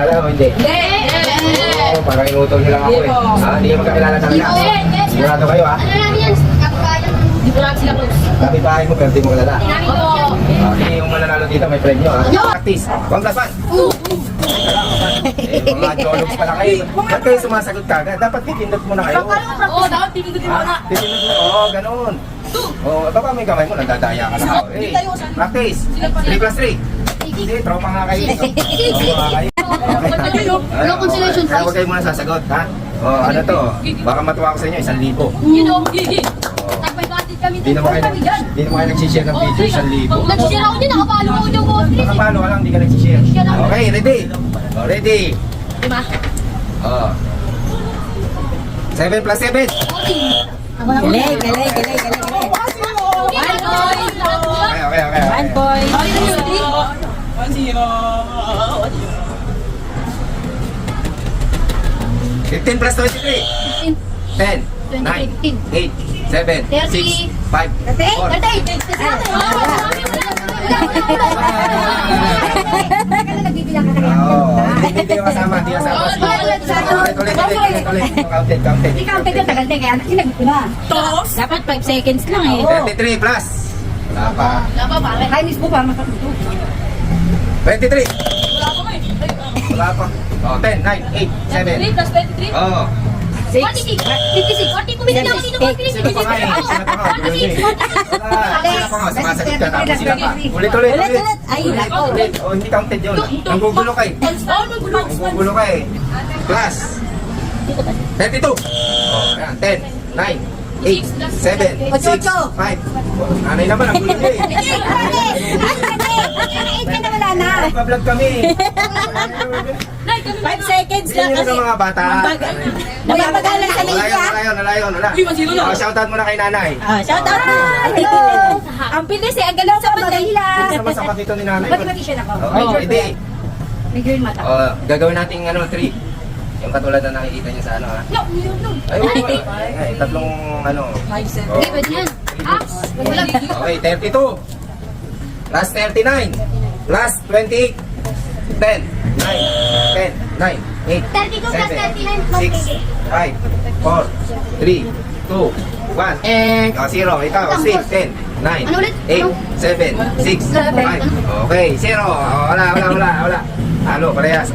Alam mo, hindi. Oo, parang inutol nyo lang ako eh. Hindi nyo magkakilala talaga. Sigurado kayo ha? Ano namin yan? Kapayan. Hindi ko lang sila close. Sabi bahay mo pero di mo kilala. Opo. Okay, yung mananalo dito may premyo ha? Practice. 1+1. Mga jologs pala kayo. Ba't kayo sumasagot kagad? Dapat titindot mo na kayo. Oo, dapat tinignan mo na. Titindot mo. Oo, ganun. Oo, baka may kamay mo, nagdadaya ka na ako. Practice. 3+3. Hindi, tropa nga kayo. Tropa nga kayo. No consolation Kaya huwag prize. kayo muna sasagot, ha? Ano to? Baka matuwa ko sa inyo, 1,000. You know, tagpay-batit kami. Di naman kayo nagsishare ng video, 1,000. Nagsishare ako din, nakapalo ako ng boss. Nakapalo ka lang, hindi ka nagsishare. Okay, ready? Ready? Diba? 7+7. Galing. Okay. 1 point. 15+23. 10, 9, 8, 7, 6, 5, 4. Hindi kayo kasama, hindi kasama. Ulit. Counted. Dapat 5 seconds lang eh. 33 plus. Wala pa. Kainis mo pa, makatuto. 23. Wala pa. 10, 9, 8, 7. 3 plus 23? Oh. 46. 56. 40 ko binigyan ako dito. Sino pa nga eh? Sino pa nga? Sino pa nga? Sumasagot ka tapos sila pa. Ulit. Ay, nako. Ulit. Oh, hindi counted yun. Nanggugulo ka eh. Nanggugulo ka eh. Plus. 32. Oh, ayan. 10, 9, 8, 7, 6, 5. Nanay naman, ang gulo niya eh. Nagpa-vlog kami. 5 seconds lang Yan yun kasi. ang mga bata. Napapagalan sa linya. Wala. Shoutout muna kay nanay. Shout out po. Hello. Ang bilis eh. Ang galing sa Manila. Sama sa kapito ni nanay. Mag-magician ako. Okay, hindi. May green mata. Gagawin natin 3. Yung katulad na nakikita niyo sa ano ha. No. Ay, tatlong Okay, pwede yan. Wala. Okay, 32. Plus 39. Plus 28. 10, 9, 10, 9, 8, 32 plus 39 plus 6, 5, 4, 3, 2, 1, and 0. Ikaw, 6, 10, 9, 8, 7, 6, 5. Okay, 0. Wala. Halo, parehas.